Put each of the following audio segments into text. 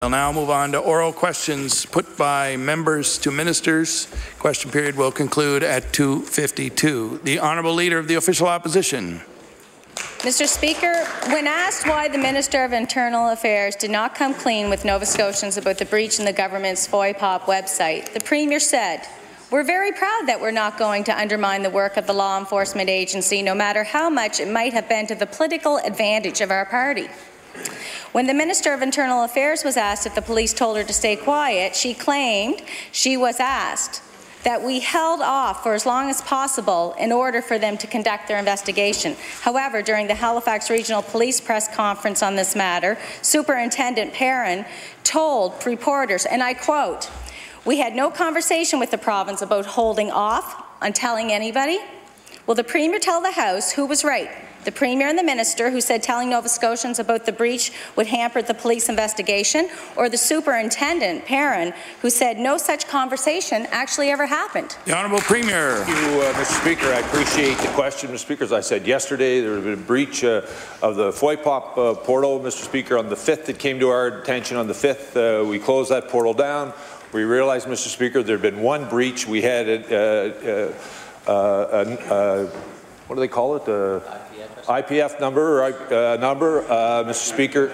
We'll now move on to oral questions put by members to ministers. Question period will conclude at 2:52. The Honourable Leader of the Official Opposition. Mr. Speaker, when asked why the Minister of Internal Affairs did not come clean with Nova Scotians about the breach in the government's FOIPOP website, the Premier said, "We're very proud that we're not going to undermine the work of the law enforcement agency, no matter how much it might have been to the political advantage of our party." When the Minister of Internal Affairs was asked if the police told her to stay quiet, she claimed she was asked that we held off for as long as possible in order for them to conduct their investigation. However, during the Halifax Regional Police press conference on this matter, Superintendent Perrin told reporters, and I quote, "We had no conversation with the province about holding off on telling anybody." Will the Premier tell the House who was right? The Premier and the Minister who said telling Nova Scotians about the breach would hamper the police investigation, or the Superintendent, Perrin, who said no such conversation actually ever happened? The Honourable Premier. Thank you, Mr. Speaker. I appreciate the question, Mr. Speaker. As I said yesterday, there had been a breach of the FOIPOP portal, Mr. Speaker, on the 5th. It came to our attention on the 5th. We closed that portal down. We realized, Mr. Speaker, there had been one breach. We had what do they call it? IPF number, Mr. Speaker.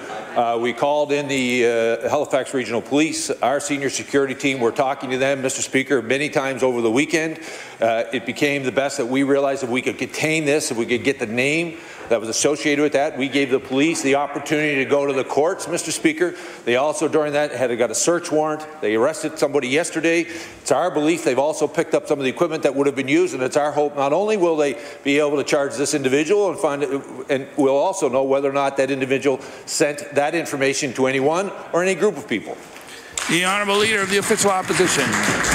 We called in the Halifax Regional Police, our senior security team. We're talking to them, Mr. Speaker, many times over the weekend. It became the best that we realized if we could contain this, if we could get the name that was associated with that. We gave the police the opportunity to go to the courts, Mr. Speaker. They also, during that, had got a search warrant. They arrested somebody yesterday. It's our belief they've also picked up some of the equipment that would have been used, and it's our hope not only will they be able to charge this individual and find it, and we'll also know whether or not that individual sent that information to anyone or any group of people. The Honourable Leader of the Official Opposition.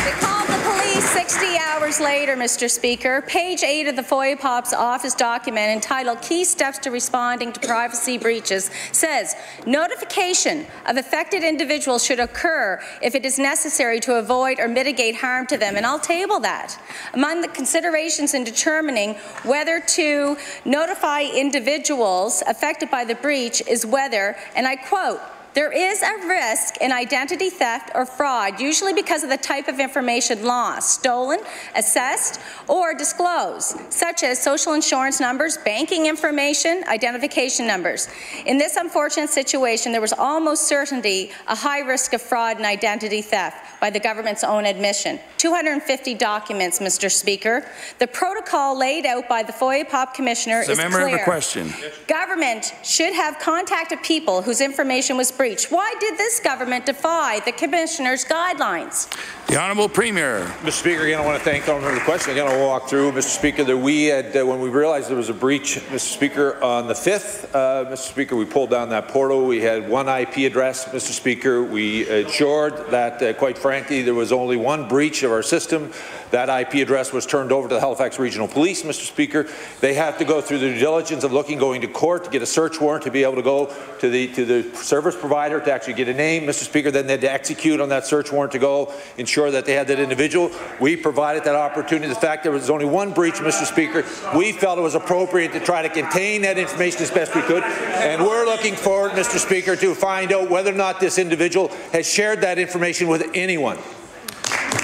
They called the police 60 hours later, Mr. Speaker. Page 8 of the FOIPOP's office document entitled Key Steps to Responding to Privacy Breaches says, notification of affected individuals should occur if it is necessary to avoid or mitigate harm to them, and I'll table that. Among the considerations in determining whether to notify individuals affected by the breach is whether, and I quote, there is a risk in identity theft or fraud, usually because of the type of information lost, stolen, assessed, or disclosed, such as social insurance numbers, banking information, identification numbers. In this unfortunate situation, there was almost certainly a high risk of fraud and identity theft by the government's own admission. 250 documents, Mr. Speaker. The protocol laid out by the FOIPOP Commissioner is clear. Have a question. Government should have contacted people whose information was breached. Why did this government defy the Commissioner's guidelines? The Honourable Premier. Mr. Speaker, again, I want to thank the Honourable for the question. Again, I'll walk through, Mr. Speaker, that we had, when we realized there was a breach, Mr. Speaker, on the 5th, Mr. Speaker, we pulled down that portal. We had one IP address, Mr. Speaker. We ensured that, quite frankly, there was only one breach of our system. That IP address was turned over to the Halifax Regional Police, Mr. Speaker. They have to go through the due diligence of going to court to get a search warrant to be able to go to the service provider to actually get a name, Mr. Speaker. Then they had to execute on that search warrant to go ensure that they had that individual. We provided that opportunity. The fact there was only one breach, Mr. Speaker, we felt it was appropriate to try to contain that information as best we could. And we're looking forward, Mr. Speaker, to find out whether or not this individual has shared that information with anyone.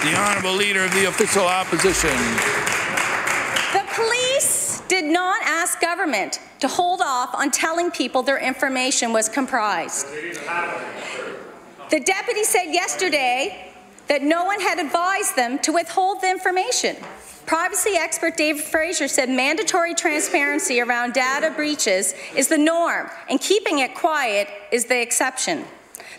The Honourable Leader of the Official Opposition. The police did not ask government to hold off on telling people their information was comprised. The deputy said yesterday that no one had advised them to withhold the information. Privacy expert David Fraser said mandatory transparency around data breaches is the norm, and keeping it quiet is the exception.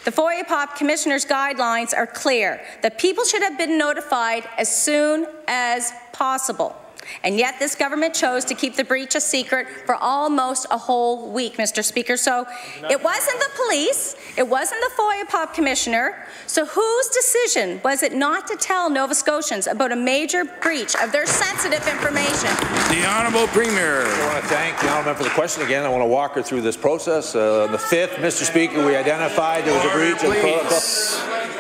The FOIPOP Commissioner's guidelines are clear that people should have been notified as soon as possible. And yet this government chose to keep the breach a secret for almost a whole week, Mr. Speaker. So it wasn't the police, it wasn't the FOIPOP Commissioner. So whose decision was it not to tell Nova Scotians about a major breach of their sensitive information? The Honourable Premier. I want to thank the Honourable for the question again. I want to walk her through this process. On the 5th, Mr. Speaker, we identified there was a breach of protocol.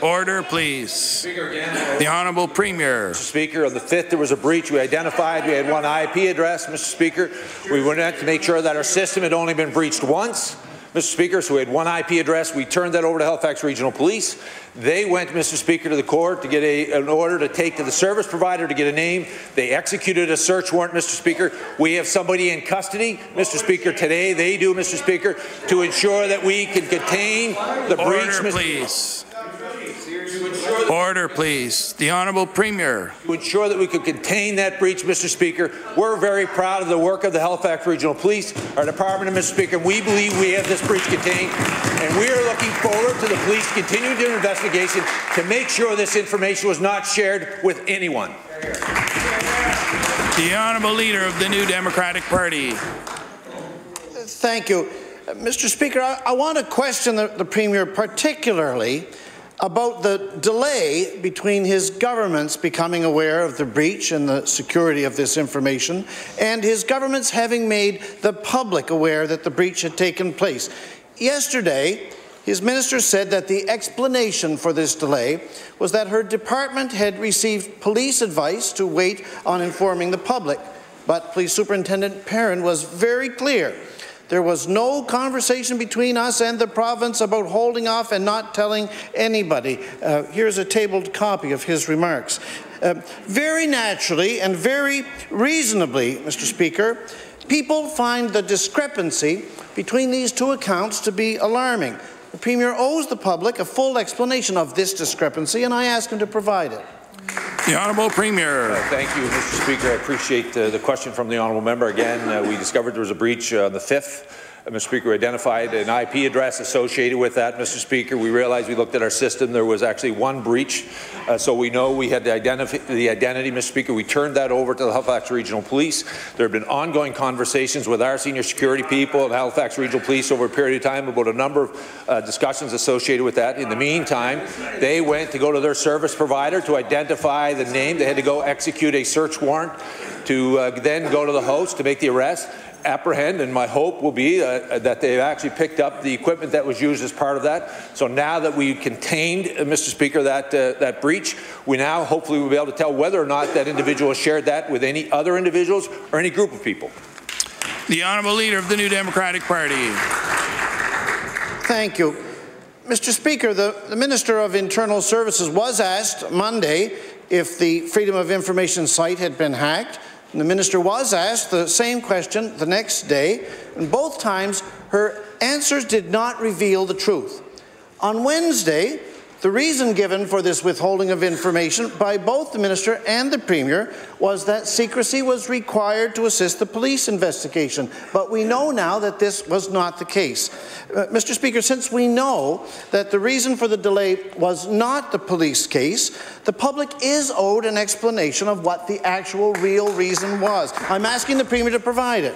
Order, please. The Honourable Premier. Mr. Speaker, on the 5th there was a breach. We identified we had one IP address, Mr. Speaker. We wanted to make sure that our system had only been breached once. Mr. Speaker, so we had one IP address. We turned that over to Halifax Regional Police. They went, Mr. Speaker, to the court to get an order to take to the service provider to get a name. They executed a search warrant, Mr. Speaker. We have somebody in custody, Mr. Speaker, today. They do, Mr. Speaker, to ensure that we can contain the breach. Order, please. Order, please. The Honourable Premier. To ensure that we could contain that breach, Mr. Speaker. We're very proud of the work of the Halifax Regional Police, our department, Mr. Speaker. We believe we have this breach contained, and we are looking forward to the police continuing their investigation to make sure this information was not shared with anyone. The Honourable Leader of the New Democratic Party. Thank you. Mr. Speaker, I want to question the Premier particularly about the delay between his government's becoming aware of the breach and the security of this information and his government's having made the public aware that the breach had taken place. Yesterday, his minister said that the explanation for this delay was that her department had received police advice to wait on informing the public. But Police Superintendent Perrin was very clear. There was no conversation between us and the province about holding off and not telling anybody. Here's a tabled copy of his remarks. Very naturally and very reasonably, Mr. Speaker, people find the discrepancy between these two accounts to be alarming. The Premier owes the public a full explanation of this discrepancy, and I ask him to provide it. The Honourable Premier. Thank you, Mr. Speaker. I appreciate the question from the Honourable Member. Again, we discovered there was a breach on the 5th. Mr. Speaker, we identified an IP address associated with that, Mr. Speaker. We realized, we looked at our system, there was actually one breach. So we know we had the identity, Mr. Speaker. We turned that over to the Halifax Regional Police. There have been ongoing conversations with our senior security people at Halifax Regional Police over a period of time about a number of discussions associated with that. In the meantime, they went to go to their service provider to identify the name. They had to go execute a search warrant to then go to the house to make the arrest, apprehend, and my hope will be that they've actually picked up the equipment that was used as part of that. So now that we've contained, Mr. Speaker, that breach, we now hopefully will be able to tell whether or not that individual has shared that with any other individuals or any group of people. The Honourable Leader of the New Democratic Party. Thank you. Mr. Speaker, the Minister of Internal Services was asked Monday if the Freedom of Information site had been hacked. And the Minister was asked the same question the next day, and both times her answers did not reveal the truth. On Wednesday, the reason given for this withholding of information by both the Minister and the Premier was that secrecy was required to assist the police investigation. But we know now that this was not the case. Mr. Speaker, since we know that the reason for the delay was not the police case, the public is owed an explanation of what the actual real reason was. I'm asking the Premier to provide it.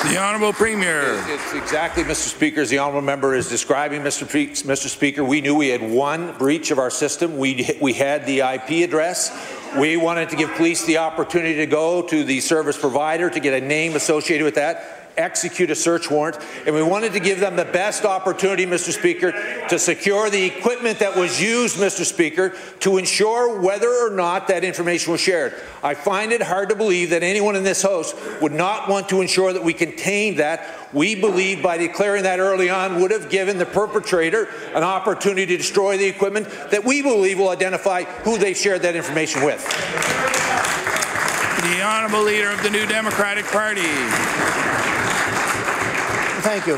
The Honourable Premier. It's exactly, Mr. Speaker, as the Honourable Member is describing, Mr. Speaker. We knew we had one breach of our system. We had the IP address. We wanted to give police the opportunity to go to the service provider to get a name associated with that, execute a search warrant, and we wanted to give them the best opportunity, Mr. Speaker, to secure the equipment that was used, Mr. Speaker, to ensure whether or not that information was shared. I find it hard to believe that anyone in this House would not want to ensure that we contained that. We believe by declaring that early on would have given the perpetrator an opportunity to destroy the equipment that we believe will identify who they shared that information with. The Honourable Leader of the New Democratic Party. Thank you.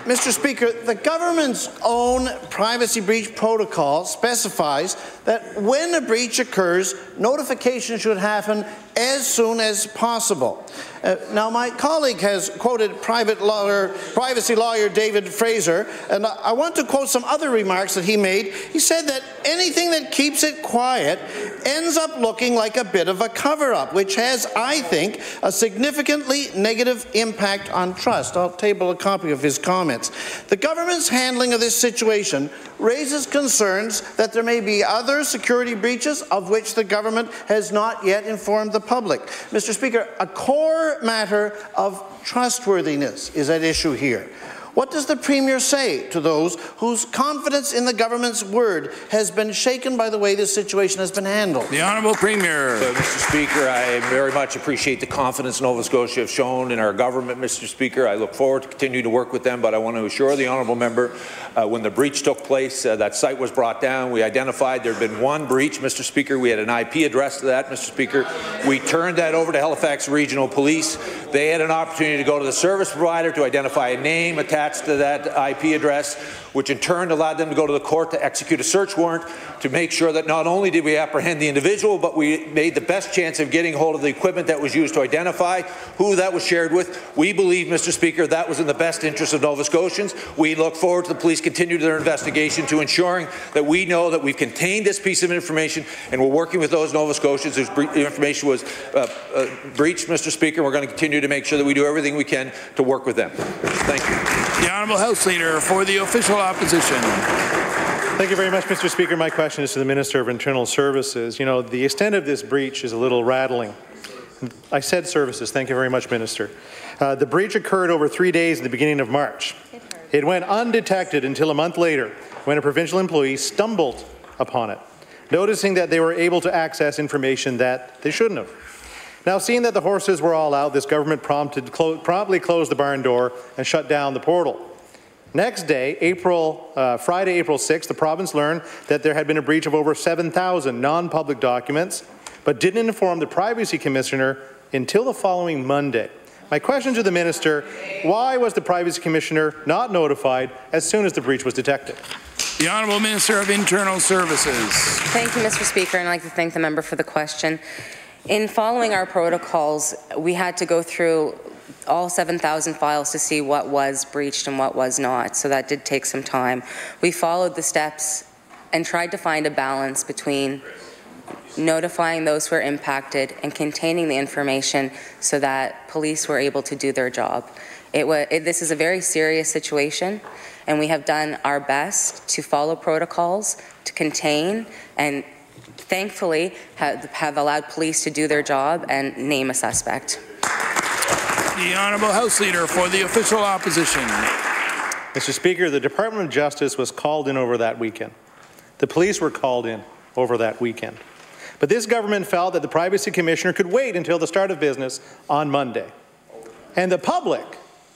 Mr. Speaker, the government's own privacy breach protocol specifies that when a breach occurs, notification should happen as soon as possible. Now, my colleague has quoted privacy lawyer David Fraser, and I want to quote some other remarks that he made. He said that anything that keeps it quiet ends up looking like a bit of a cover-up, which has, I think, a significantly negative impact on trust. I'll table a copy of his comments. The government's handling of this situation raises concerns that there may be other security breaches of which the government has not yet informed the public. Mr. Speaker, a core matter of trustworthiness is at issue here. What does the Premier say to those whose confidence in the government's word has been shaken by the way this situation has been handled? The Honourable Premier. So, Mr. Speaker, I very much appreciate the confidence Nova Scotia have shown in our government, Mr. Speaker. I look forward to continue to work with them, but I want to assure the Honourable Member when the breach took place, that site was brought down. We identified there had been one breach, Mr. Speaker. We had an IP address to that, Mr. Speaker. We turned that over to Halifax Regional Police. They had an opportunity to go to the service provider to identify a name attached to that IP address, which in turn allowed them to go to the court to execute a search warrant to make sure that not only did we apprehend the individual, but we made the best chance of getting hold of the equipment that was used to identify who that was shared with. We believe, Mr. Speaker, that was in the best interest of Nova Scotians. We look forward to the police continue their investigation to ensuring that we know that we've contained this piece of information, and we're working with those Nova Scotians whose information was breached, Mr. Speaker. We're going to continue to make sure that we do everything we can to work with them. Thank you. The Honourable House Leader for the Official Opposition. Thank you very much, Mr. Speaker. My question is to the Minister of Internal Services. You know, the extent of this breach is a little rattling. I said services. Thank you very much, Minister. The breach occurred over 3 days at the beginning of March. It went undetected until a month later when a provincial employee stumbled upon it, noticing that they were able to access information that they shouldn't have. Now, seeing that the horses were all out, this government promptly closed the barn door and shut down the portal. Next day, Friday, April 6th, the province learned that there had been a breach of over 7,000 non-public documents, but didn't inform the Privacy Commissioner until the following Monday. My question to the Minister, why was the Privacy Commissioner not notified as soon as the breach was detected? The Honourable Minister of Internal Services. Thank you, Mr. Speaker, and I'd like to thank the member for the question. In following our protocols, we had to go through all 7,000 files to see what was breached and what was not, so that did take some time. We followed the steps and tried to find a balance between notifying those who were impacted and containing the information so that police were able to do their job. This is a very serious situation, and we have done our best to follow protocols, to contain, and thankfully have allowed police to do their job and name a suspect. The Honourable House Leader for the Official Opposition. Mr. Speaker, the Department of Justice was called in over that weekend. The police were called in over that weekend. But this government felt that the Privacy Commissioner could wait until the start of business on Monday. And the public,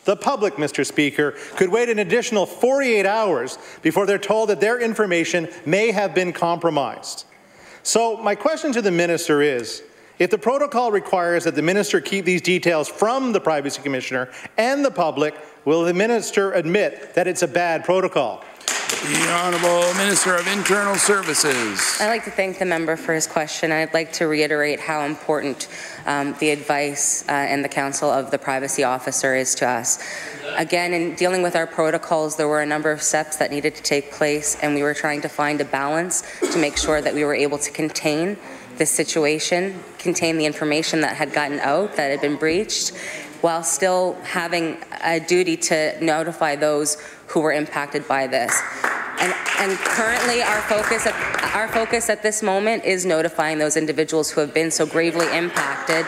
Mr. Speaker, could wait an additional 48 hours before they're told that their information may have been compromised. So my question to the Minister is, if the protocol requires that the Minister keep these details from the Privacy Commissioner and the public, will the Minister admit that it's a bad protocol? The Honourable Minister of Internal Services. I'd like to thank the member for his question. I'd like to reiterate how important the advice and the counsel of the privacy officer is to us. Again, in dealing with our protocols, there were a number of steps that needed to take place, and we were trying to find a balance to make sure that we were able to contain this situation, contain the information that had gotten out, that had been breached, while still having a duty to notify those who were impacted by this. And currently our focus at this moment is notifying those individuals who have been so gravely impacted.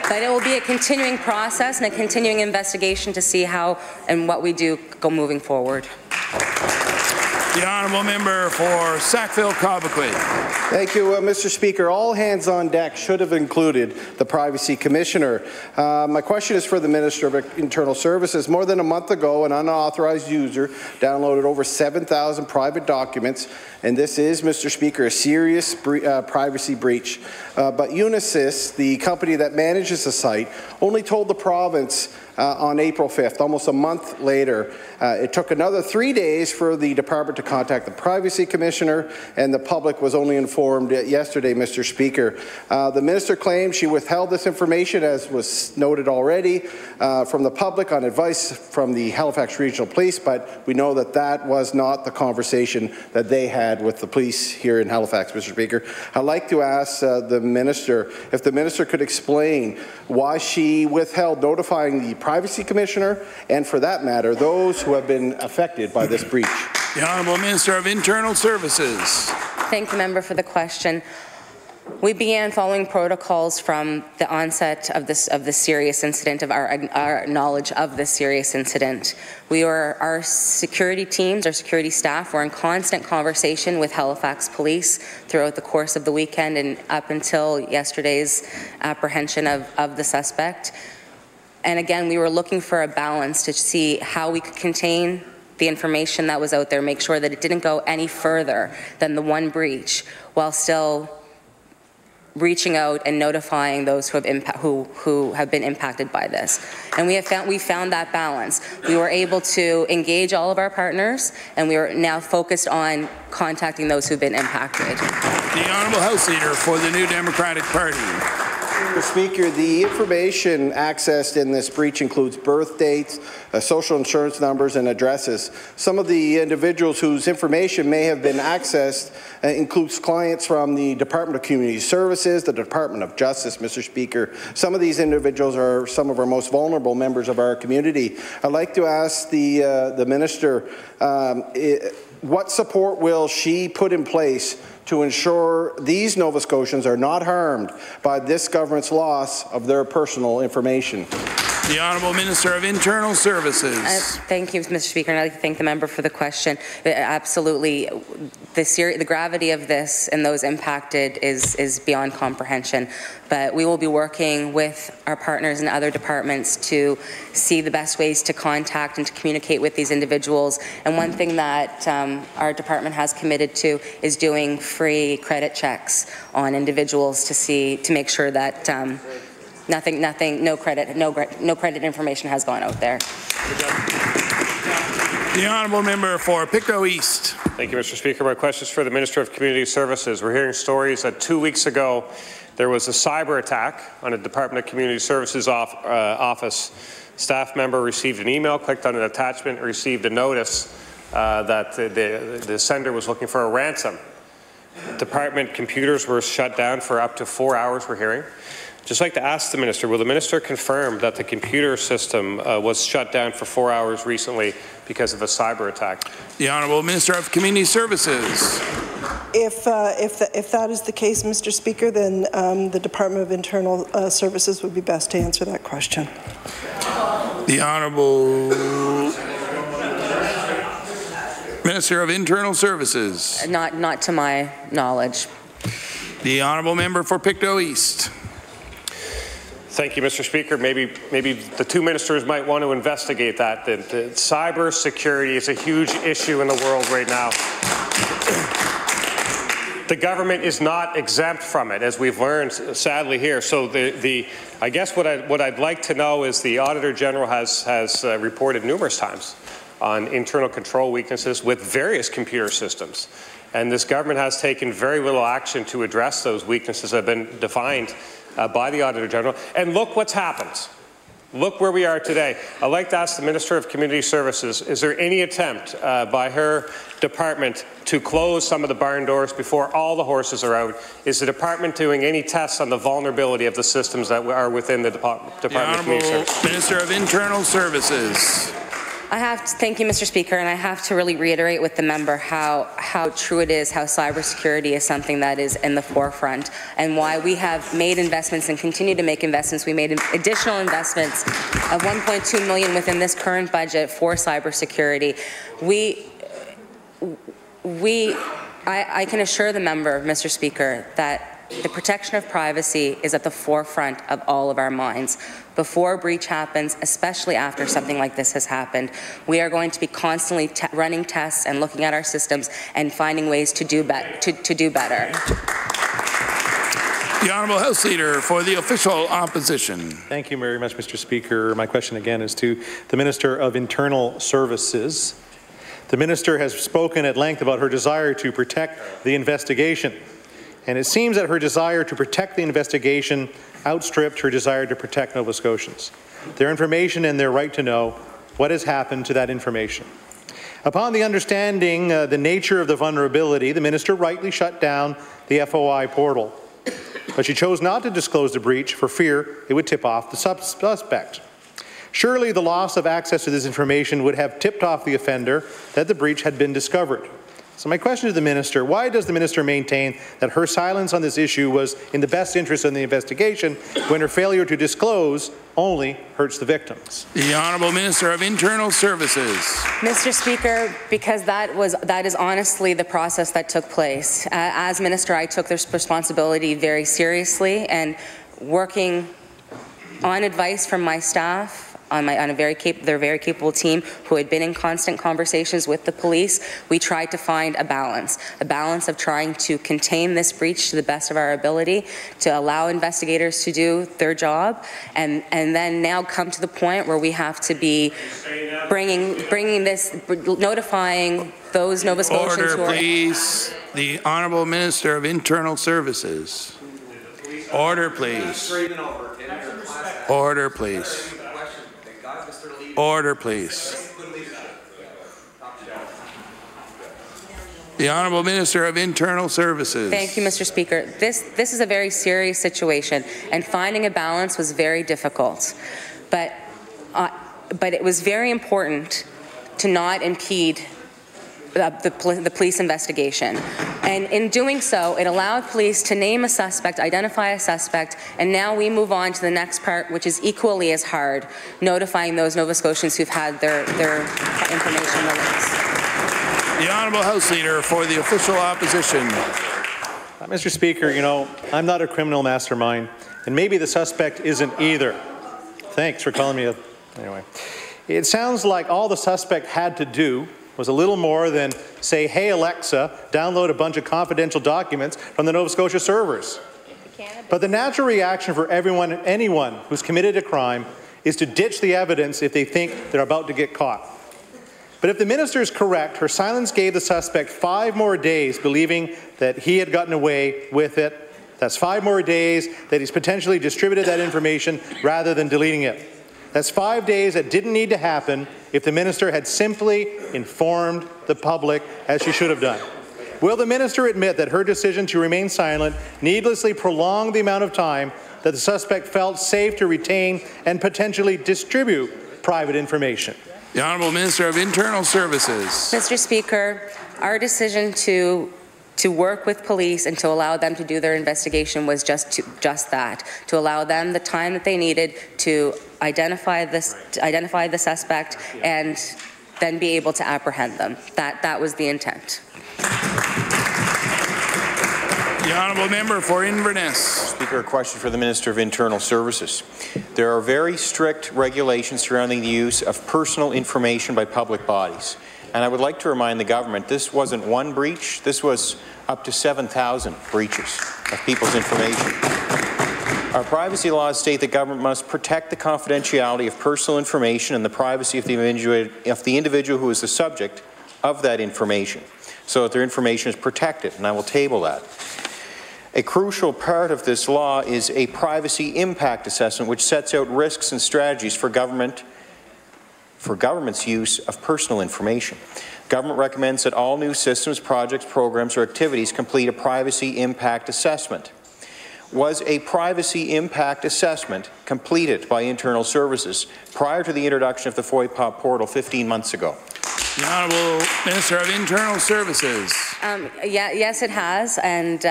But it will be a continuing process and a continuing investigation to see how and what we do go moving forward. The Honourable Member for Sackville-Cobequid. Thank you, Mr. Speaker. All hands on deck should have included the Privacy Commissioner. My question is for the Minister of Internal Services. More than a month ago, an unauthorized user downloaded over 7,000 private documents, and this is, Mr. Speaker, a serious privacy breach. But Unisys, the company that manages the site, only told the province on April 5th, almost a month later. It took another 3 days for the department to contact the Privacy Commissioner, and the public was only informed yesterday, Mr. Speaker. The minister claimed she withheld this information, as was noted already, from the public on advice from the Halifax Regional Police, but we know that that was not the conversation that they had with the police here in Halifax, Mr. Speaker. I'd like to ask the minister if the minister could explain why she withheld notifying the Privacy Commissioner, and for that matter, those who have been affected by this breach. The Honourable Minister of Internal Services. Thank the member for the question. We began following protocols from the onset of this serious incident, of our knowledge of this serious incident. Our security teams, our security staff were in constant conversation with Halifax Police throughout the course of the weekend and up until yesterday's apprehension of the suspect. And again, we were looking for a balance to see how we could contain the information that was out there, make sure that it didn't go any further than the one breach, while still reaching out and notifying those who have been impacted by this. And we found that balance. We were able to engage all of our partners, and we are now focused on contacting those who've been impacted. The Honourable House Leader for the New Democratic Party. Mr. Speaker, the information accessed in this breach includes birth dates, social insurance numbers, and addresses. Some of the individuals whose information may have been accessed includes clients from the Department of Community Services, the Department of Justice, Mr. Speaker. Some of these individuals are some of our most vulnerable members of our community. I'd like to ask the Minister, what support will she put in place to ensure these Nova Scotians are not harmed by this government's loss of their personal information? The Honourable Minister of Internal Services. Thank you, Mr. Speaker, and I'd like to thank the member for the question. Absolutely, the gravity of this and those impacted is beyond comprehension. But we will be working with our partners in other departments to see the best ways to contact and to communicate with these individuals. And one thing that our department has committed to is doing free credit checks on individuals to make sure that no credit information has gone out there. The Honourable Member for Pictou East. Thank you, Mr. Speaker. My question is for the Minister of Community Services. We're hearing stories that 2 weeks ago there was a cyber attack on a Department of Community Services office. Staff member received an email, clicked on an attachment, and received a notice that the sender was looking for a ransom. Department computers were shut down for up to 4 hours, we're hearing. Just like to ask the Minister, will the Minister confirm that the computer system was shut down for 4 hours recently because of a cyber attack? The Honourable Minister of Community Services. If that is the case, Mr. Speaker, then the Department of Internal Services would be best to answer that question. The Honourable Minister of Internal Services. Not to my knowledge. The Honourable Member for Pictou East. Thank you, Mr. Speaker. Maybe the two ministers might want to investigate that. The cyber security is a huge issue in the world right now. The government is not exempt from it, as we've learned sadly here. So I guess what I'd like to know is the Auditor General has reported numerous times on internal control weaknesses with various computer systems. And this government has taken very little action to address those weaknesses that have been defined by the Auditor General. And look what's happened. Look where we are today. I'd like to ask the Minister of Community Services, is there any attempt by her department to close some of the barn doors before all the horses are out? Is the department doing any tests on the vulnerability of the systems that are within the Department of Community Services? Minister of Internal Services. Thank you, Mr. Speaker, and I have to really reiterate with the member how true it is, how cybersecurity is something that is in the forefront, and why we have made investments and continue to make investments. We made additional investments of $1.2 million within this current budget for cybersecurity. I can assure the member, Mr. Speaker, that the protection of privacy is at the forefront of all of our minds. Before a breach happens, especially after something like this has happened, we are going to be constantly running tests and looking at our systems and finding ways to do better. The Honourable House Leader for the Official Opposition. Thank you very much, Mr. Speaker. My question again is to the Minister of Internal Services. The Minister has spoken at length about her desire to protect the investigation. And it seems that her desire to protect the investigation outstripped her desire to protect Nova Scotians, their information and their right to know what has happened to that information. Upon the understanding the nature of the vulnerability, the Minister rightly shut down the FOI portal. But she chose not to disclose the breach for fear it would tip off the suspect. Surely the loss of access to this information would have tipped off the offender that the breach had been discovered. So my question to the minister, why does the minister maintain that her silence on this issue was in the best interest of the investigation when her failure to disclose only hurts the victims? The Honourable Minister of Internal Services. Mr. Speaker, because that is honestly the process that took place. As Minister, I took this responsibility very seriously, and working on advice from my staff, on a very capable team who had been in constant conversations with the police, we tried to find a balance of trying to contain this breach to the best of our ability, to allow investigators to do their job, and then now come to the point where we have to be notifying those Nova Scotians who are... Order, please. The Honourable Minister of Internal Services. Order, please. Order, please. Order, please. The Honourable Minister of Internal Services. Thank you, Mr. Speaker. This is a very serious situation, and finding a balance was very difficult. But it was very important to not impede the police investigation. And in doing so, it allowed police to name a suspect, identify a suspect, and now we move on to the next part, which is equally as hard, notifying those Nova Scotians who've had their information released. The Honourable House Leader for the Official Opposition. Mr. Speaker, you know, I'm not a criminal mastermind, and maybe the suspect isn't either. Thanks for calling me anyway. It sounds like all the suspect had to do was a little more than say, hey Alexa, download a bunch of confidential documents from the Nova Scotia servers. But the natural reaction for anyone who's committed a crime is to ditch the evidence if they think they're about to get caught. But if the minister is correct, her silence gave the suspect 5 more days believing that he had gotten away with it. That's 5 more days that he's potentially distributed that information rather than deleting it. That's 5 days that didn't need to happen if the minister had simply informed the public as she should have done. Will the minister admit that her decision to remain silent needlessly prolonged the amount of time that the suspect felt safe to retain and potentially distribute private information? The Honourable Minister of Internal Services. Mr. Speaker, our decision to work with police and to allow them to do their investigation was just that, to allow them the time that they needed to identify the suspect and then be able to apprehend them. That was the intent. The Honourable Member for Inverness. Speaker, a question for the Minister of Internal Services. There are very strict regulations surrounding the use of personal information by public bodies. And I would like to remind the government this wasn't one breach, this was up to 7,000 breaches of people's information. Our privacy laws state that government must protect the confidentiality of personal information and the privacy of the individual who is the subject of that information, so that their information is protected, and I will table that. A crucial part of this law is a privacy impact assessment which sets out risks and strategies for government's use of personal information. Government recommends that all new systems, projects, programs, or activities complete a privacy impact assessment. Was a privacy impact assessment completed by Internal Services prior to the introduction of the FOIPOP portal 15 months ago? The Honourable Minister of Internal Services. Yes, it has, and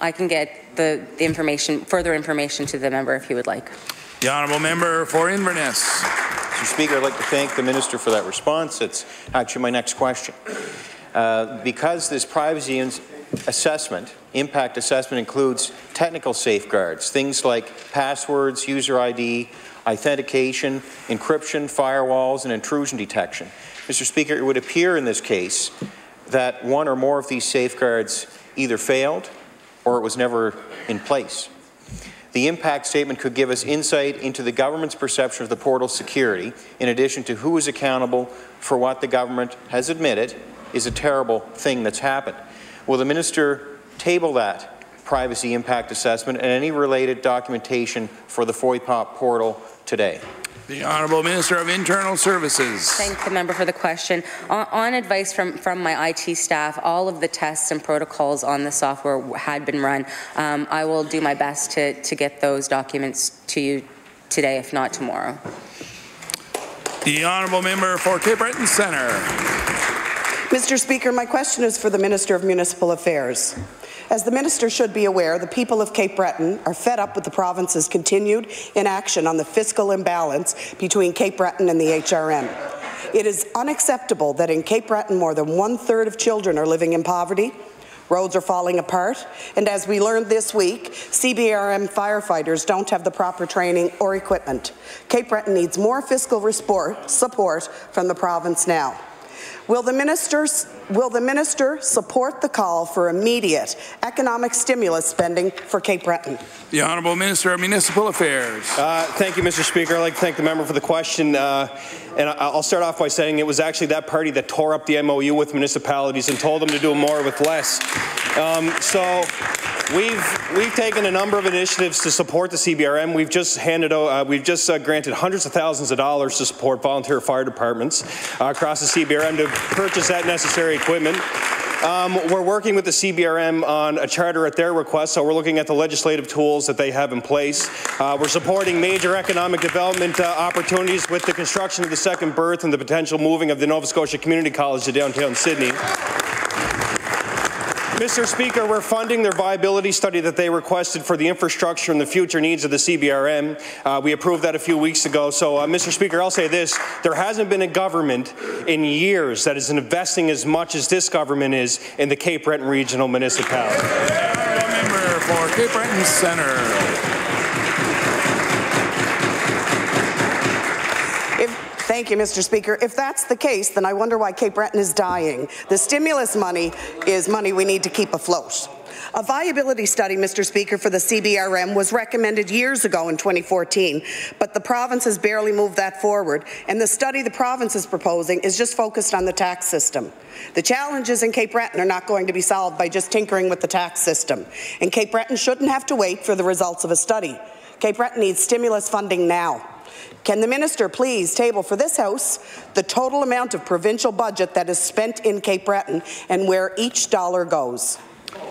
I can get the information, further information to the member if he would like. The Honourable Member for Inverness. Mr. Speaker, I'd like to thank the Minister for that response. It's actually my next question. Because this privacy assessment, impact assessment, includes technical safeguards, things like passwords, user ID, authentication, encryption, firewalls, and intrusion detection. Mr. Speaker, it would appear in this case that one or more of these safeguards either failed or it was never in place. The impact statement could give us insight into the government's perception of the portal's security, in addition to who is accountable for what the government has admitted is a terrible thing that's happened. Will the minister table that privacy impact assessment and any related documentation for the FOIPOP portal today? The Honourable Minister of Internal Services. Thank the member for the question. On advice from my IT staff, all of the tests and protocols on the software had been run. I will do my best to get those documents to you today, if not tomorrow. The Honourable Member for Cape Breton Centre. Mr. Speaker, my question is for the Minister of Municipal Affairs. As the Minister should be aware, the people of Cape Breton are fed up with the province's continued inaction on the fiscal imbalance between Cape Breton and the HRM. It is unacceptable that in Cape Breton more than 1/3 of children are living in poverty, roads are falling apart, and as we learned this week, CBRM firefighters don't have the proper training or equipment. Cape Breton needs more fiscal support from the province now. Will the minister support the call for immediate economic stimulus spending for Cape Breton? The Honourable Minister of Municipal Affairs. Thank you, Mr. Speaker. I'd like to thank the member for the question. And I'll start off by saying it was actually that party that tore up the MOU with municipalities and told them to do more with less. So we've taken a number of initiatives to support the CBRM. We've just granted hundreds of thousands of dollars to support volunteer fire departments across the CBRM to purchase that necessary equipment. We're working with the CBRM on a charter at their request, so we're looking at the legislative tools that they have in place. We're supporting major economic development opportunities with the construction of the second berth and the potential moving of the Nova Scotia Community College to downtown Sydney. Mr. Speaker, we're funding their viability study that they requested for the infrastructure and the future needs of the CBRM. We approved that a few weeks ago. So, Mr. Speaker, I'll say this. There hasn't been a government in years that is investing as much as this government is in the Cape Breton Regional Municipality. Member for Cape Breton Centre. Thank you, Mr. Speaker. If that's the case, then I wonder why Cape Breton is dying. The stimulus money is money we need to keep afloat. A viability study, Mr. Speaker, for the CBRM was recommended years ago in 2014, but the province has barely moved that forward, and the study the province is proposing is just focused on the tax system. The challenges in Cape Breton are not going to be solved by just tinkering with the tax system, and Cape Breton shouldn't have to wait for the results of a study. Cape Breton needs stimulus funding now. Can the minister please table for this House the total amount of provincial budget that is spent in Cape Breton and where each dollar goes?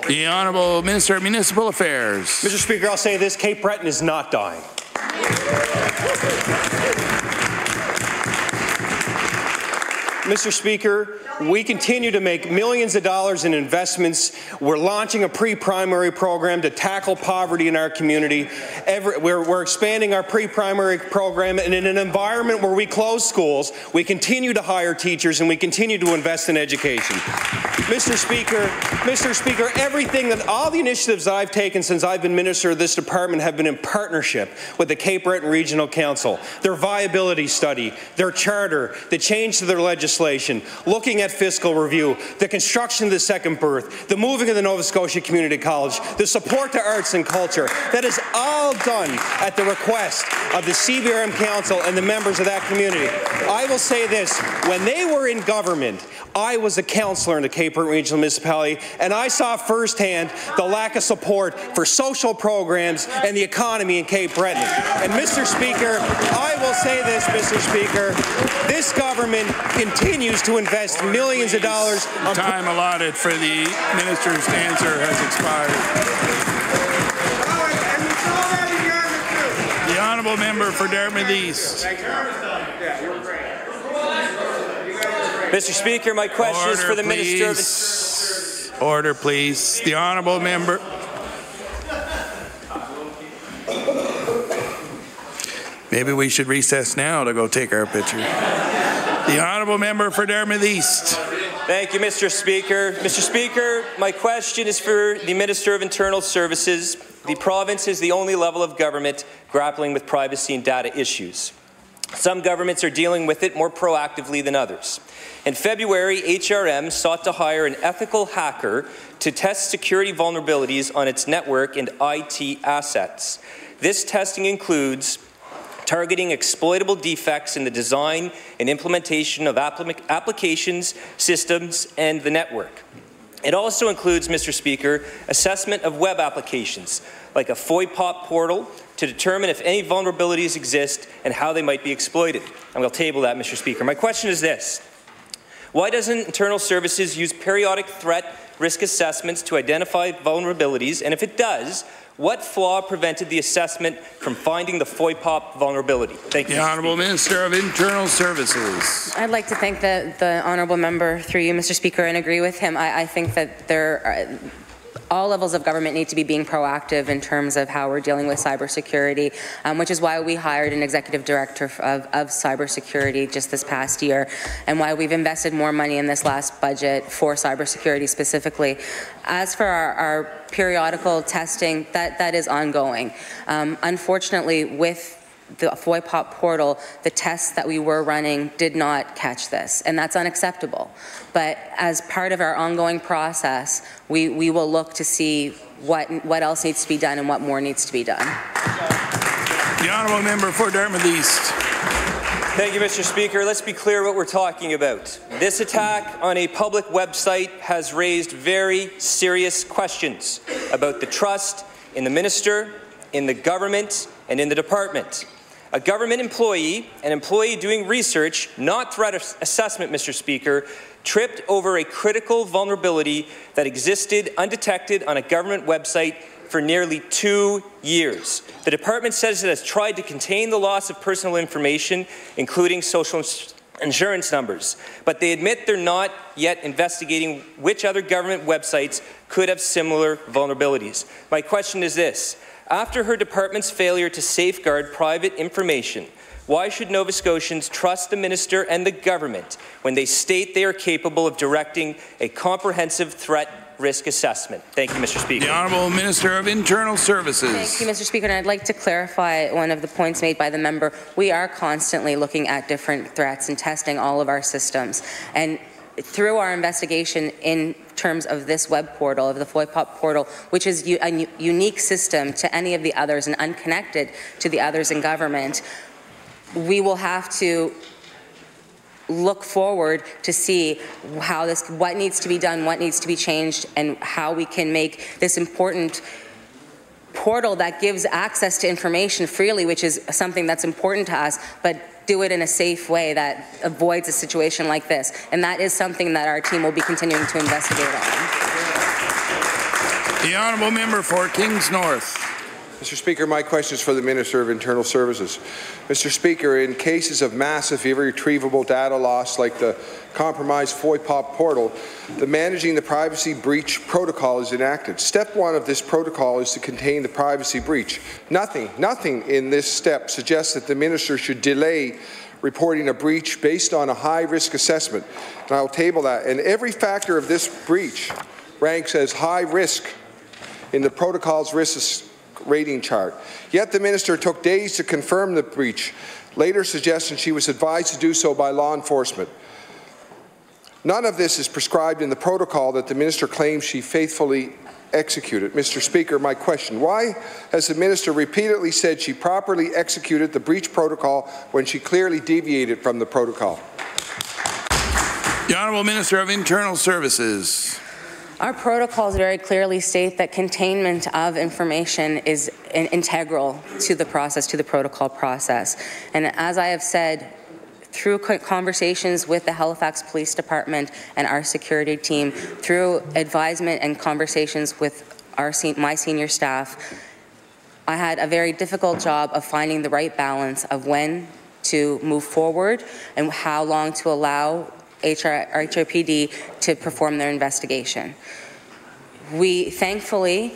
The Honourable Minister of Municipal Affairs. Mr. Speaker, I'll say this, Cape Breton is not dying. Mr. Speaker, we continue to make millions of dollars in investments. We're launching a pre-primary program to tackle poverty in our community. We're expanding our pre-primary program, and in an environment where we close schools, we continue to hire teachers and we continue to invest in education. Mr. Speaker, all the initiatives that I've taken since I've been Minister of this department have been in partnership with the Cape Breton Regional Council. Their viability study, their charter, the change to their legislation, looking at fiscal review, the construction of the second berth, the moving of the Nova Scotia Community College, the support to arts and culture. That is all done at the request of the CBRM Council and the members of that community. I will say this, when they were in government, I was a councillor in the Cape Breton Regional Municipality, and I saw firsthand the lack of support for social programs and the economy in Cape Breton. And Mr. Speaker, I will say this, Mr. Speaker, this government continues to invest millions of dollars. The time allotted for the minister's answer has expired. The Honourable Member for Dartmouth East. Mr. Speaker, my question is for the Minister of... Order, please. The Honourable Member. Maybe we should recess now to go take our picture. The Honourable Member for Dartmouth East. Thank you, Mr. Speaker. Mr. Speaker, my question is for the Minister of Internal Services. The province is the only level of government grappling with privacy and data issues. Some governments are dealing with it more proactively than others. In February, HRM sought to hire an ethical hacker to test security vulnerabilities on its network and IT assets. This testing includes targeting exploitable defects in the design and implementation of applications, systems, and the network. It also includes, Mr. Speaker, assessment of web applications, like a FOIPOP portal, to determine if any vulnerabilities exist and how they might be exploited. And we'll table that, Mr. Speaker. My question is this. Why doesn't Internal Services use periodic threat risk assessments to identify vulnerabilities? And if it does, what flaw prevented the assessment from finding the FOIPOP vulnerability? Thank you. The Honourable Minister of Internal Services. I'd like to thank the honourable member through you, Mr. Speaker, and agree with him. I think that all levels of government need to be being proactive in terms of how we're dealing with cybersecurity, which is why we hired an executive director of cybersecurity just this past year, and why we've invested more money in this last budget for cybersecurity specifically. As for our periodical testing, that is ongoing. Unfortunately, with the FOIPOP portal, the tests that we were running did not catch this, and that's unacceptable. But as part of our ongoing process, we will look to see what else needs to be done and what more needs to be done. The Honourable Member for Dartmouth East. Thank you, Mr. Speaker. Let's be clear what we're talking about. This attack on a public website has raised very serious questions about the trust in the minister, in the government, and in the department. A government employee, an employee doing research, not threat assessment, Mr. Speaker, tripped over a critical vulnerability that existed undetected on a government website for nearly 2 years. The department says it has tried to contain the loss of personal information, including social insurance numbers, but they admit they're not yet investigating which other government websites could have similar vulnerabilities. My question is this: after her department's failure to safeguard private information, why should Nova Scotians trust the minister and the government when they state they are capable of directing a comprehensive threat risk assessment? Thank you, Mr. Speaker. The Honourable Minister of Internal Services. Thank you, Mr. Speaker, and I'd like to clarify one of the points made by the member. We are constantly looking at different threats and testing all of our systems. And through our investigation in terms of this web portal, of the FOIPOP portal, which is a unique system to any of the others and unconnected to the others in government, we will have to look forward to see how what needs to be done, what needs to be changed, and how we can make this important portal that gives access to information freely, which is something that's important to us, but do it in a safe way that avoids a situation like this. And that is something that our team will be continuing to investigate on. The Honourable Member for Kings North. Mr. Speaker, my question is for the Minister of Internal Services. Mr. Speaker, in cases of massive irretrievable data loss like the compromised FOIPOP portal, the Managing the Privacy Breach protocol is enacted. Step 1 of this protocol is to contain the privacy breach. Nothing in this step suggests that the Minister should delay reporting a breach based on a high-risk assessment, and I will table that. And every factor of this breach ranks as high risk in the protocol's risk rating chart. Yet the minister took days to confirm the breach, later suggesting she was advised to do so by law enforcement. None of this is prescribed in the protocol that the minister claims she faithfully executed. Mr. Speaker, my question: why has the minister repeatedly said she properly executed the breach protocol when she clearly deviated from the protocol? The Honourable Minister of Internal Services. Our protocols very clearly state that containment of information is integral to the process, to the protocol process. And as I have said, through conversations with the Halifax Police Department and our security team, through advisement and conversations with my senior staff, I had a very difficult job of finding the right balance of when to move forward and how long to allow HRPD to perform their investigation. We thankfully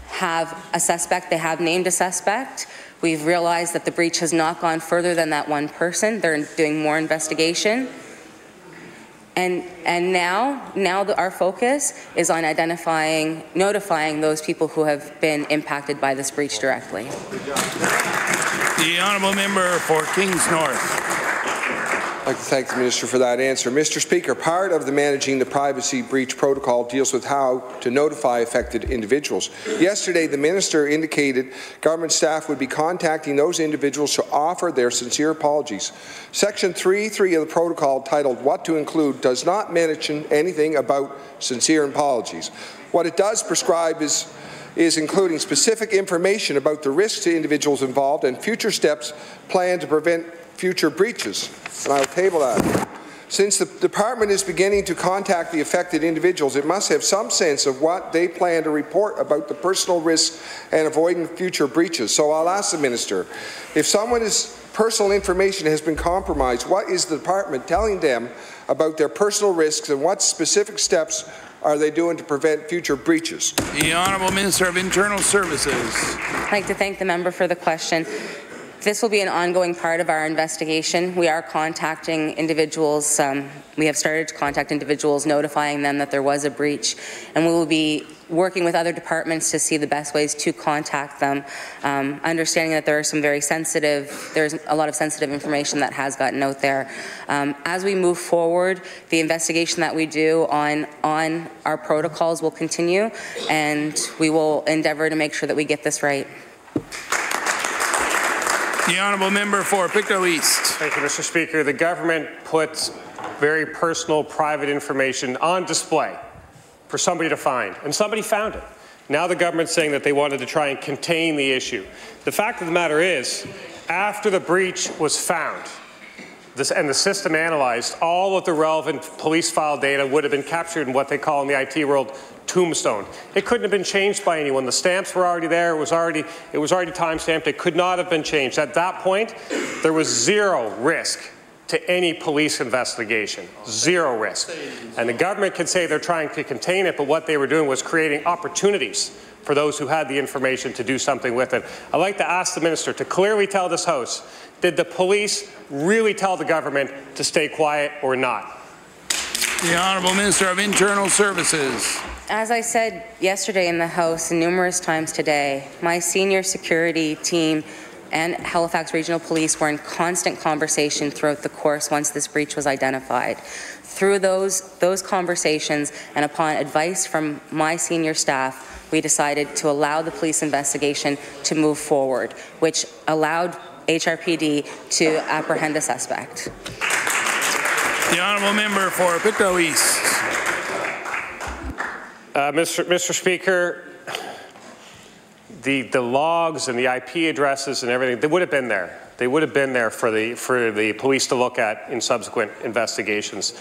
have a suspect. They have named a suspect. We've realized that the breach has not gone further than that one person. They're doing more investigation. And now our focus is on notifying those people who have been impacted by this breach directly. The Honourable Member for Kings North. I'd like to thank the Minister for that answer. Mr. Speaker, part of the Managing the Privacy Breach protocol deals with how to notify affected individuals. Yesterday, the Minister indicated government staff would be contacting those individuals to offer their sincere apologies. Section 3.3 of the protocol, titled What to Include, does not mention anything about sincere apologies. What it does prescribe is including specific information about the risks to individuals involved and future steps planned to prevent future breaches. And I will table that. Since the department is beginning to contact the affected individuals, it must have some sense of what they plan to report about the personal risks and avoiding future breaches. So I'll ask the Minister, if someone's personal information has been compromised, what is the department telling them about their personal risks, and what specific steps are they doing to prevent future breaches? The Honourable Minister of Internal Services. I'd like to thank the member for the question. This will be an ongoing part of our investigation. We are contacting individuals. We have started to contact individuals, notifying them that there was a breach, and we will be working with other departments to see the best ways to contact them, understanding that there are some there's a lot of sensitive information that has gotten out there. As we move forward, the investigation that we do on our protocols will continue, and we will endeavour to make sure that we get this right. The Honourable Member for Pictou East. Thank you, Mr. Speaker. The government puts very personal, private information on display for somebody to find, and somebody found it. Now the government's saying that they wanted to try and contain the issue. The fact of the matter is, after the breach was found and the system analyzed, all of the relevant police file data would have been captured in what they call in the IT world tombstone. It couldn't have been changed by anyone. The stamps were already there. It was already time-stamped. It could not have been changed. At that point, there was zero risk to any police investigation. Zero risk. And the government can say they're trying to contain it, but what they were doing was creating opportunities for those who had the information to do something with it. I'd like to ask the Minister to clearly tell this House, did the police really tell the government to stay quiet or not? The Honourable Minister of Internal Services. As I said yesterday in the House and numerous times today, my senior security team and Halifax Regional Police were in constant conversation throughout the course once this breach was identified. Through those conversations and upon advice from my senior staff, we decided to allow the police investigation to move forward, which allowed HRPD to apprehend a suspect. The Honourable Member for Pictou East. Mr. Speaker, the logs and the IP addresses and everything, they would have been there. They would have been there for the police to look at in subsequent investigations.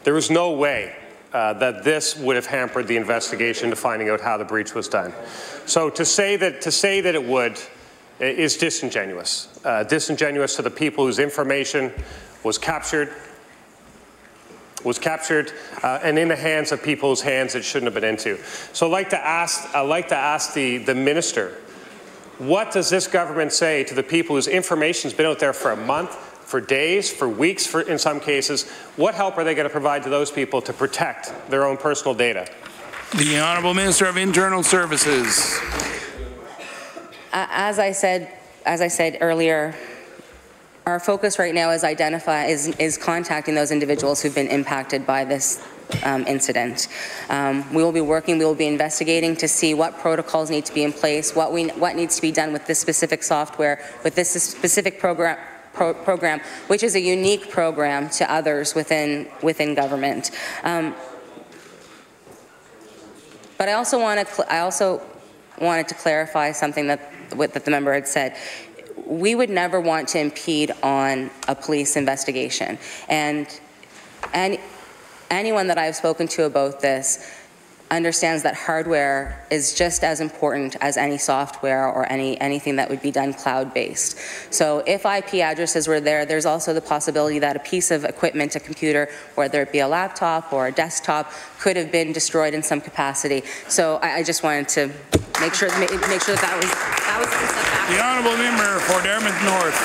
There was no way that this would have hampered the investigation to finding out how the breach was done. So to say that it would is disingenuous. Disingenuous to the people whose information was captured and in the hands of people whose hands it shouldn't have been into. So I'd like to ask the Minister, what does this government say to the people whose information has been out there for a month, for days, for weeks, in some cases? What help are they going to provide to those people to protect their own personal data? The Honourable Minister of Internal Services. As I said earlier, our focus right now is contacting those individuals who've been impacted by this incident. We will be working, we will be investigating to see what protocols need to be in place, what needs to be done with this specific software, with this specific program, which is a unique program to others within government. But I also wanted to clarify something that the member had said. We would never want to impede on a police investigation, and anyone that I've spoken to about this understands that hardware is just as important as any software or anything that would be done cloud-based. So if IP addresses were there, there's also the possibility that a piece of equipment, a computer, whether it be a laptop or a desktop, could have been destroyed in some capacity. So I just wanted to make sure that was the Honourable Member for Dartmouth North.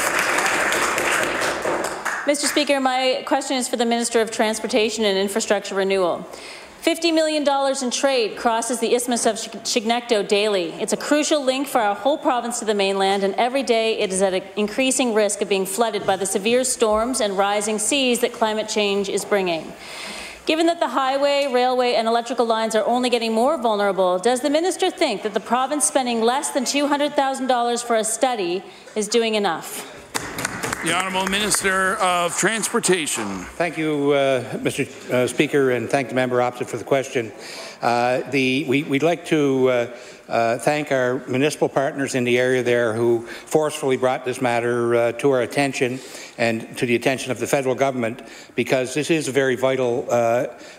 Mr. Speaker, my question is for the Minister of Transportation and Infrastructure Renewal. $50 million in trade crosses the Isthmus of Chignecto daily. It's a crucial link for our whole province to the mainland, and every day it is at an increasing risk of being flooded by the severe storms and rising seas that climate change is bringing. Given that the highway, railway and electrical lines are only getting more vulnerable, does the minister think that the province spending less than $200,000 for a study is doing enough? The Honourable Minister of Transportation. Thank you, Mr. Speaker, and thank the member opposite for the question. We'd like to thank our municipal partners in the area there who forcefully brought this matter to our attention and to the attention of the federal government, because this is a very vital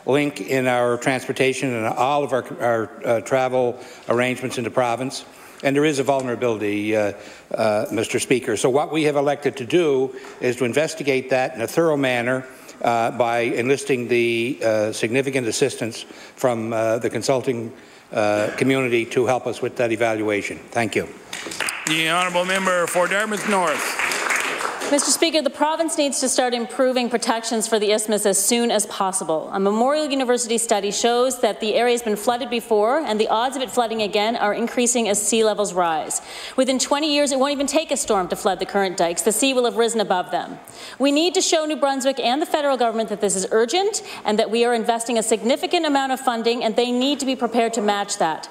link in our transportation and all of our travel arrangements in the province. And there is a vulnerability, Mr. Speaker. So what we have elected to do is to investigate that in a thorough manner by enlisting the significant assistance from the consulting community to help us with that evaluation. Thank you. The Honourable Member for Dartmouth North. Mr. Speaker, the province needs to start improving protections for the Isthmus as soon as possible. A Memorial University study shows that the area has been flooded before, and the odds of it flooding again are increasing as sea levels rise. Within 20 years, it won't even take a storm to flood the current dikes. The sea will have risen above them. We need to show New Brunswick and the federal government that this is urgent and that we are investing a significant amount of funding, and they need to be prepared to match that.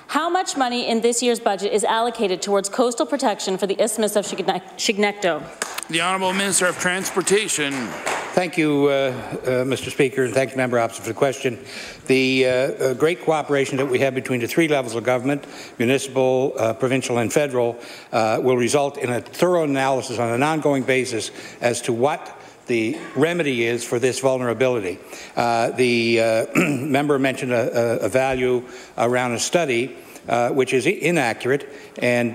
How much money in this year's budget is allocated towards coastal protection for the Isthmus of Chignecto? The Honourable Minister of Transportation. Thank you, Mr. Speaker, and thank the member opposite for the question. The great cooperation that we have between the three levels of government, municipal, provincial and federal, will result in a thorough analysis on an ongoing basis as to what the remedy is for this vulnerability. The member mentioned a value around a study which is inaccurate, and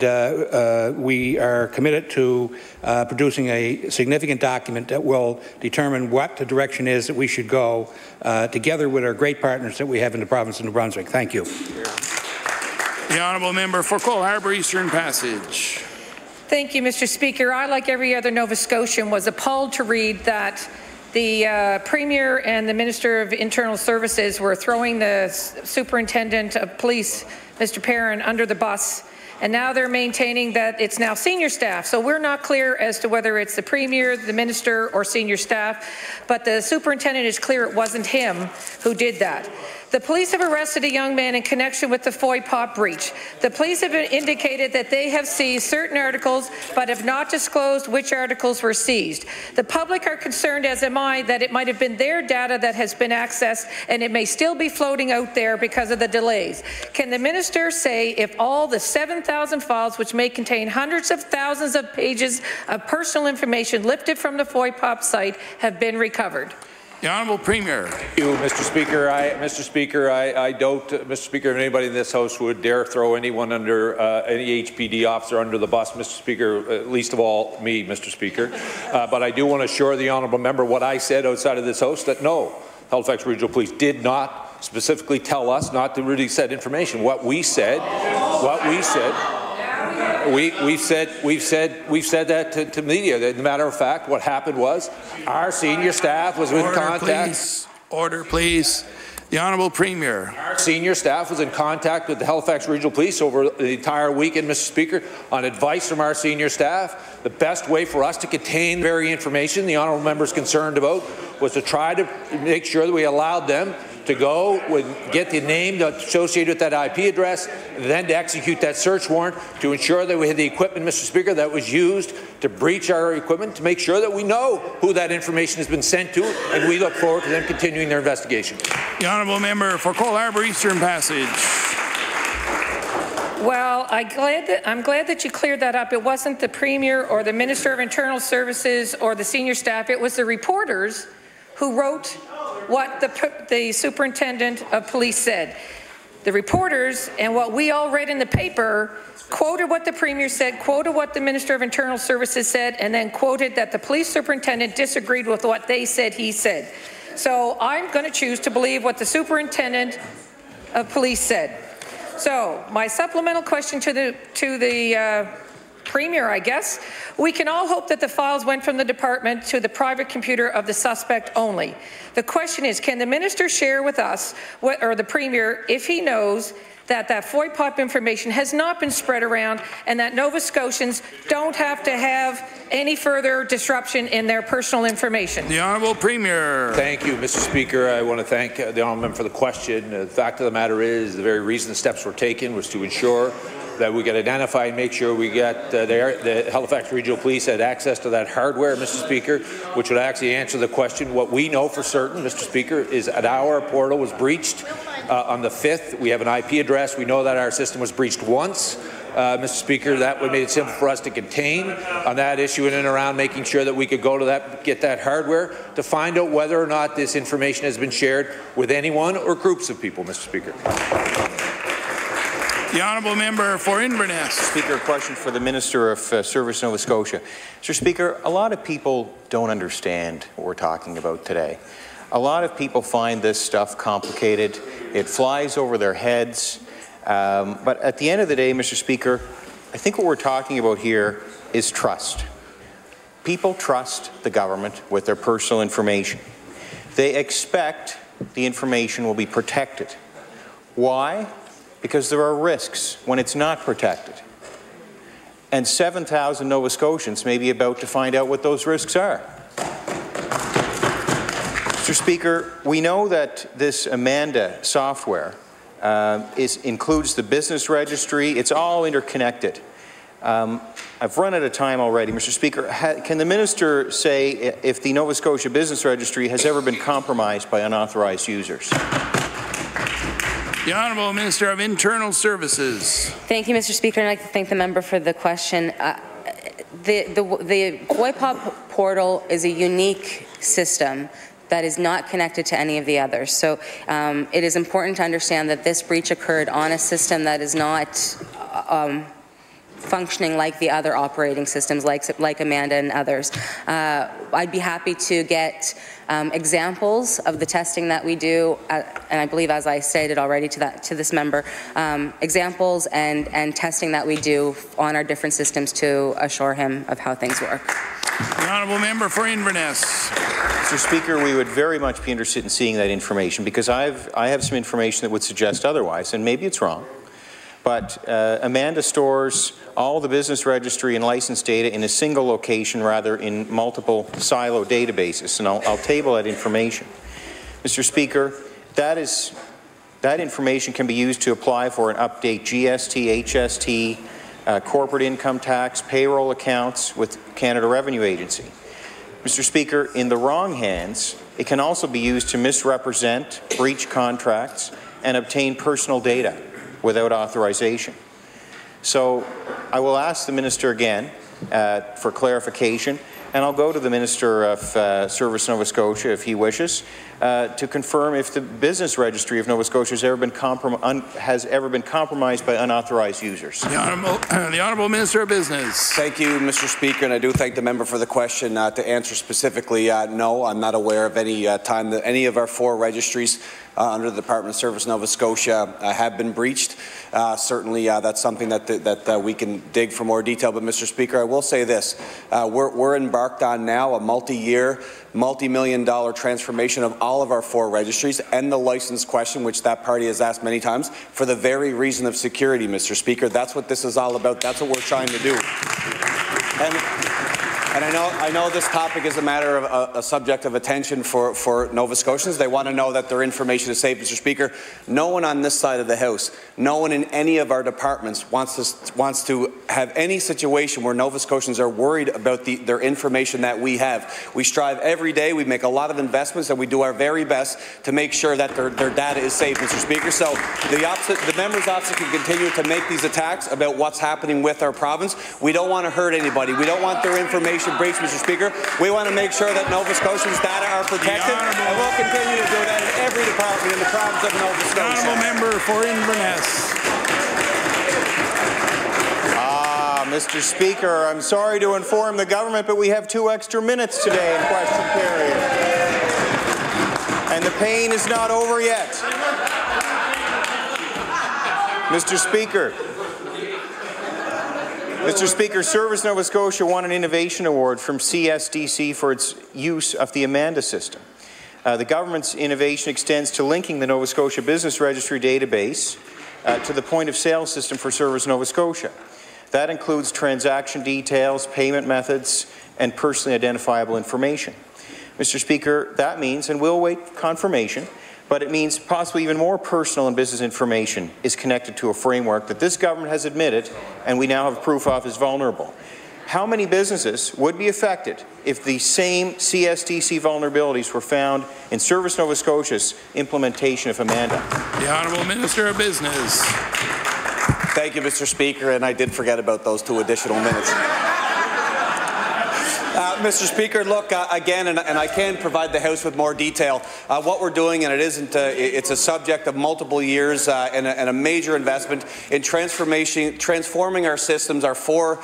we are committed to producing a significant document that will determine what the direction is that we should go together with our great partners that we have in the province of New Brunswick. Thank you. The Honourable Member for Cole Harbour Eastern Passage. Thank you, Mr. Speaker. I, like every other Nova Scotian, was appalled to read that the Premier and the Minister of Internal Services were throwing the Superintendent of Police, Mr. Perrin, under the bus, and now they're maintaining that it's now senior staff. So we're not clear as to whether it's the Premier, the Minister, or senior staff, but the Superintendent is clear it wasn't him who did that. The police have arrested a young man in connection with the Foy Pop breach. The police have indicated that they have seized certain articles but have not disclosed which articles were seized. The public are concerned, as am I, that it might have been their data that has been accessed and it may still be floating out there because of the delays. Can the minister say if all the 7,000 files, which may contain hundreds of thousands of pages of personal information lifted from the Foy Pop site, have been recovered? The Honourable Premier. Thank you, Mr. Speaker. I doubt, Mr. Speaker, if anybody in this House would dare throw anyone under, any HPD officer under the bus, Mr. Speaker, least of all me, Mr. Speaker. But I do want to assure the honourable member what I said outside of this House, that no, Halifax Regional Police did not specifically tell us not to release that information. We've said that to media. As a matter of fact, what happened was our senior staff was in contact. Order, please. The Honourable Premier. Our senior staff was in contact with the Halifax Regional Police over the entire weekend, Mr. Speaker, on advice from our senior staff. The best way for us to contain the very information the honourable member is concerned about was to try to make sure that we allowed them to go and get the name associated with that IP address, and then to execute that search warrant to ensure that we had the equipment, Mr. Speaker, that was used to breach our equipment, to make sure that we know who that information has been sent to, and we look forward to them continuing their investigation. The Honourable Member for Cole Harbour Eastern Passage. Well, I'm glad that you cleared that up. It wasn't the Premier or the Minister of Internal Services or the senior staff. It was the reporters who wrote what the Superintendent of Police said. The reporters and what we all read in the paper quoted what the Premier said, quoted what the Minister of Internal Services said, and then quoted that the police superintendent disagreed with what they said he said. So I'm going to choose to believe what the Superintendent of Police said. So my supplemental question to the Premier, I guess. We can all hope that the files went from the department to the private computer of the suspect only. The question is, can the minister share with us, or the Premier, if he knows that FOIPOP information has not been spread around and that Nova Scotians don't have to have any further disruption in their personal information. The Honourable Premier. Thank you, Mr. Speaker. I want to thank the Honourable Member for the question. The fact of the matter is the very reason the steps were taken was to ensure that we could identify and make sure we get the Halifax Regional Police had access to that hardware, Mr. Speaker, which would actually answer the question. What we know for certain, Mr. Speaker, is that our portal was breached on the 5th. We have an IP address. We know that our system was breached once. Mr. Speaker, that would make it simple for us to contain on that issue in and around making sure that we could go to that, get that hardware to find out whether or not this information has been shared with anyone or groups of people, Mr. Speaker. The Honourable Member for Inverness. Speaker, a question for the Minister of Service Nova Scotia. Mr. Speaker, a lot of people don't understand what we're talking about today. A lot of people find this stuff complicated. It flies over their heads. But at the end of the day, Mr. Speaker, I think what we're talking about here is trust. People trust the government with their personal information. They expect the information will be protected. Why? Because there are risks when it's not protected. And 7,000 Nova Scotians may be about to find out what those risks are. Mr. Speaker, we know that this Amanda software includes the business registry. It's all interconnected. I've run out of time already. Mr. Speaker, can the minister say if the Nova Scotia Business Registry has ever been compromised by unauthorized users? The Honourable Minister of Internal Services. Thank you, Mr. Speaker, and I'd like to thank the member for the question. The FOIPOP portal is a unique system that is not connected to any of the others. So it is important to understand that this breach occurred on a system that is not functioning like the other operating systems, like Amanda and others. I'd be happy to get examples of the testing that we do, and I believe, as I stated already to this member, examples and testing that we do on our different systems to assure him of how things work. The Honourable Member for Inverness. Mr. Speaker, we would very much be interested in seeing that information because I have some information that would suggest otherwise, and maybe it's wrong. But Amanda stores all the business registry and license data in a single location rather in multiple silo databases, and I'll table that information. Mr. Speaker, that information can be used to apply for and update GST, HST, corporate income tax, payroll accounts with Canada Revenue Agency. Mr. Speaker, in the wrong hands, it can also be used to misrepresent, breach contracts, and obtain personal data without authorization. So I will ask the minister again for clarification, and I'll go to the Minister of Service Nova Scotia if he wishes to confirm if the business registry of Nova Scotia has ever been compromised by unauthorized users. The Honourable Minister of Business. Thank you, Mr. Speaker, and I do thank the member for the question. To answer specifically, no, I'm not aware of any time that any of our 4 registries under the Department of Service Nova Scotia have been breached. Certainly, that's something that we can dig for more detail. But, Mr. Speaker, I will say this. We're embarked on now a multi-year, multi-million-dollar transformation of all of our 4 registries and the license question, which that party has asked many times, for the very reason of security, Mr. Speaker. That's what this is all about. That's what we're trying to do. And I know this topic is a matter of a subject of attention for Nova Scotians. They want to know that their information is safe, Mr. Speaker. No one on this side of the House, no one in any of our departments wants to have any situation where Nova Scotians are worried about their information that we have. We strive every day. We make a lot of investments, and we do our very best to make sure that their data is safe, Mr. Speaker. So the members opposite can continue to make these attacks about what's happening with our province. We don't want to hurt anybody. We don't want their information breach, Mr. Speaker. We want to make sure that Nova Scotians' data are protected, and we'll continue to do that in every department in the province of Nova Scotia. The Honourable Member for Inverness. Mr. Speaker, I'm sorry to inform the government, but we have 2 extra minutes today in question period. And the pain is not over yet. Mr. Speaker, Service Nova Scotia won an innovation award from CSDC for its use of the Amanda system. The government's innovation extends to linking the Nova Scotia Business Registry database to the point-of-sale system for Service Nova Scotia. That includes transaction details, payment methods, and personally identifiable information. Mr. Speaker, that means, and we'll wait confirmation, but it means possibly even more personal and business information is connected to a framework that this government has admitted and we now have proof of is vulnerable. How many businesses would be affected if the same CSTC vulnerabilities were found in Service Nova Scotia's implementation of Amanda? The Honourable Minister of Business. Thank you, Mr. Speaker, and I did forget about those 2 additional minutes. Mr. Speaker, look, again, and I can provide the House with more detail. What we're doing, and it isn't, it's a subject of multiple years and a major investment in transforming our systems, our 4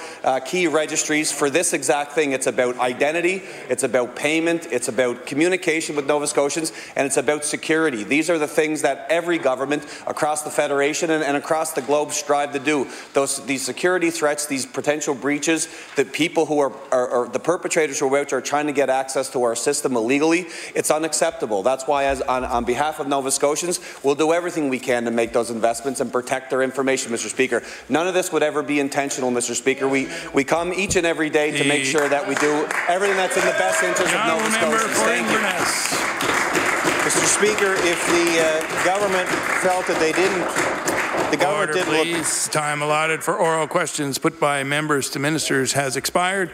key registries for this exact thing. It's about identity, it's about payment, it's about communication with Nova Scotians, and it's about security. These are the things that every government across the Federation and across the globe strive to do. These security threats, these potential breaches, the people who are the perpetrators who are trying to get access to our system illegally, it's unacceptable. That's why, on behalf of Nova Scotians, we'll do everything we can to make those investments and protect their information, Mr. Speaker. None of this would ever be intentional, Mr. Speaker. We come each and every day to make sure that we do everything that's in the best interest of Nova Scotians. Thank you. Mr. Speaker, if the government felt that they didn't, the government Order, please. Time allotted for oral questions put by members to ministers has expired.